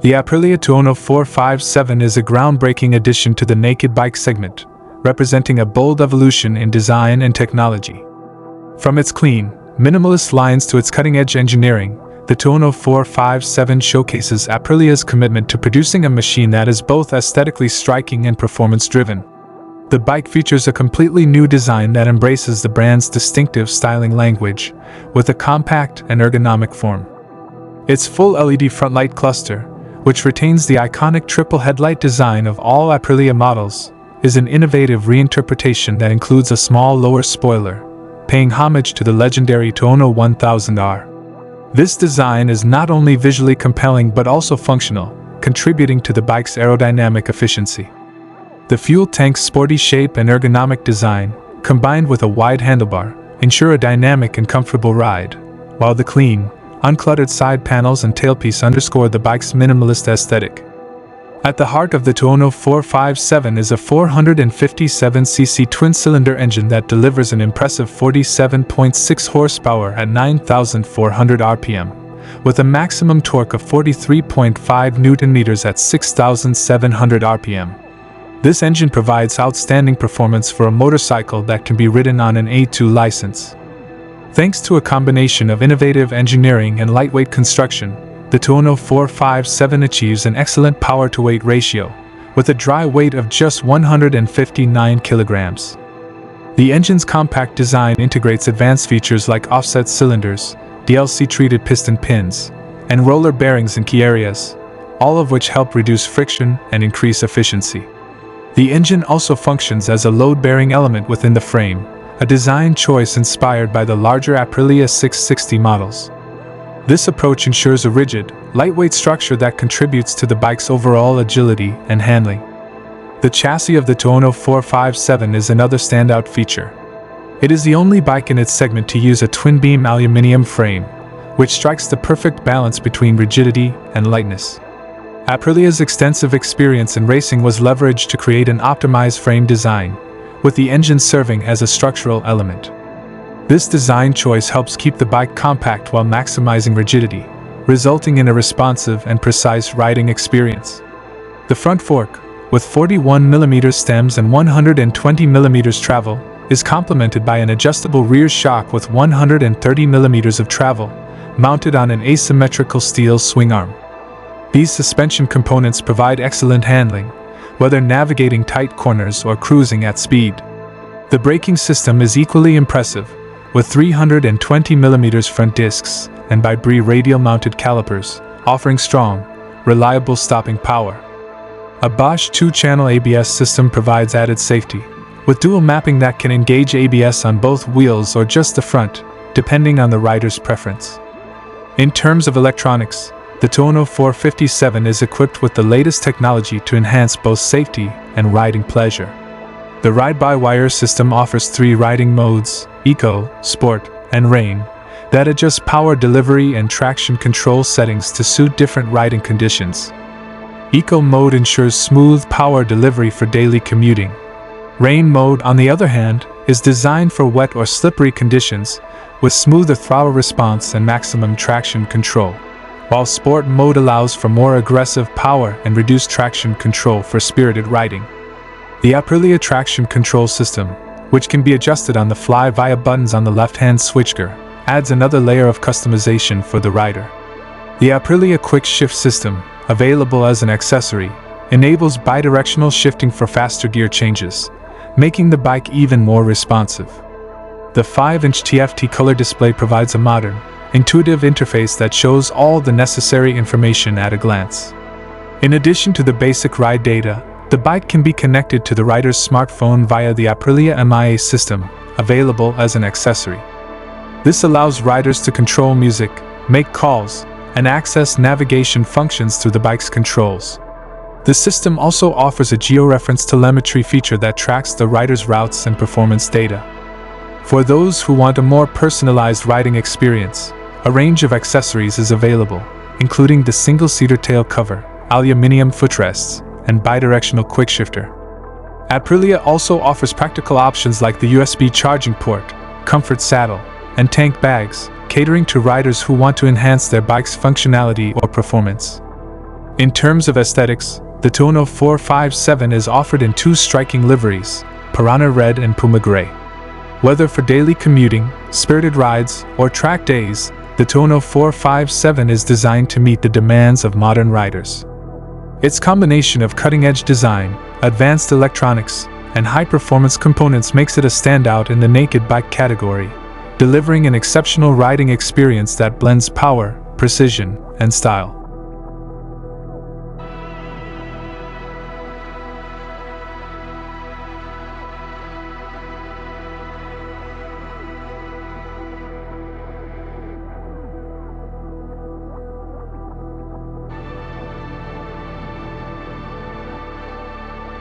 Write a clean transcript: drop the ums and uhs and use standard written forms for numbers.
The Aprilia Tuono 457 is a groundbreaking addition to the naked bike segment, representing a bold evolution in design and technology. From its clean, minimalist lines to its cutting-edge engineering, the Tuono 457 showcases Aprilia's commitment to producing a machine that is both aesthetically striking and performance-driven. The bike features a completely new design that embraces the brand's distinctive styling language, with a compact and ergonomic form. Its full LED front light cluster, which retains the iconic triple headlight design of all Aprilia models, is an innovative reinterpretation that includes a small lower spoiler, paying homage to the legendary Tuono 1000R. This design is not only visually compelling but also functional, contributing to the bike's aerodynamic efficiency. The fuel tank's sporty shape and ergonomic design, combined with a wide handlebar, ensure a dynamic and comfortable ride, while the clean, uncluttered side panels and tailpiece underscore the bike's minimalist aesthetic. At the heart of the Tuono 457 is a 457cc twin-cylinder engine that delivers an impressive 47.6 horsepower at 9,400 rpm, with a maximum torque of 43.5 Nm at 6,700 rpm. This engine provides outstanding performance for a motorcycle that can be ridden on an A2 license. Thanks to a combination of innovative engineering and lightweight construction, the Tuono 457 achieves an excellent power-to-weight ratio, with a dry weight of just 159 kilograms. The engine's compact design integrates advanced features like offset cylinders, DLC-treated piston pins, and roller bearings in key areas, all of which help reduce friction and increase efficiency. The engine also functions as a load-bearing element within the frame, a design choice inspired by the larger Aprilia 660 models. This approach ensures a rigid, lightweight structure that contributes to the bike's overall agility and handling. The chassis of the Tuono 457 is another standout feature. It is the only bike in its segment to use a twin-beam aluminum frame, which strikes the perfect balance between rigidity and lightness. Aprilia's extensive experience in racing was leveraged to create an optimized frame design, with the engine serving as a structural element. This design choice helps keep the bike compact while maximizing rigidity, resulting in a responsive and precise riding experience. The front fork, with 41mm stems and 120mm travel, is complemented by an adjustable rear shock with 130mm of travel, mounted on an asymmetrical steel swing arm. These suspension components provide excellent handling, whether navigating tight corners or cruising at speed. The braking system is equally impressive, with 320mm front discs and by Brie radial-mounted calipers, offering strong, reliable stopping power. A Bosch 2-channel ABS system provides added safety, with dual mapping that can engage ABS on both wheels or just the front, depending on the rider's preference. In terms of electronics, the Tuono 457 is equipped with the latest technology to enhance both safety and riding pleasure. The ride-by-wire system offers 3 riding modes, Eco, Sport, and Rain, that adjust power delivery and traction control settings to suit different riding conditions. Eco mode ensures smooth power delivery for daily commuting. Rain mode, on the other hand, is designed for wet or slippery conditions, with smoother throttle response and maximum traction control, while Sport mode allows for more aggressive power and reduced traction control for spirited riding. The Aprilia traction control system, which can be adjusted on the fly via buttons on the left-hand switchgear, adds another layer of customization for the rider. The Aprilia quick shift system, available as an accessory, enables bidirectional shifting for faster gear changes, making the bike even more responsive. The 5-inch TFT color display provides a modern, intuitive interface that shows all the necessary information at a glance. In addition to the basic ride data, the bike can be connected to the rider's smartphone via the Aprilia MIA system, available as an accessory. This allows riders to control music, make calls, and access navigation functions through the bike's controls. The system also offers a georeference telemetry feature that tracks the rider's routes and performance data. For those who want a more personalized riding experience, a range of accessories is available, including the single-seater tail cover, aluminum footrests, and bidirectional quickshifter. Aprilia also offers practical options like the USB charging port, comfort saddle, and tank bags, catering to riders who want to enhance their bike's functionality or performance. In terms of aesthetics, the Tuono 457 is offered in two striking liveries, Piranha Red and Puma Gray. Whether for daily commuting, spirited rides, or track days, the Tuono 457 is designed to meet the demands of modern riders. Its combination of cutting-edge design, advanced electronics, and high-performance components makes it a standout in the naked bike category, delivering an exceptional riding experience that blends power, precision, and style.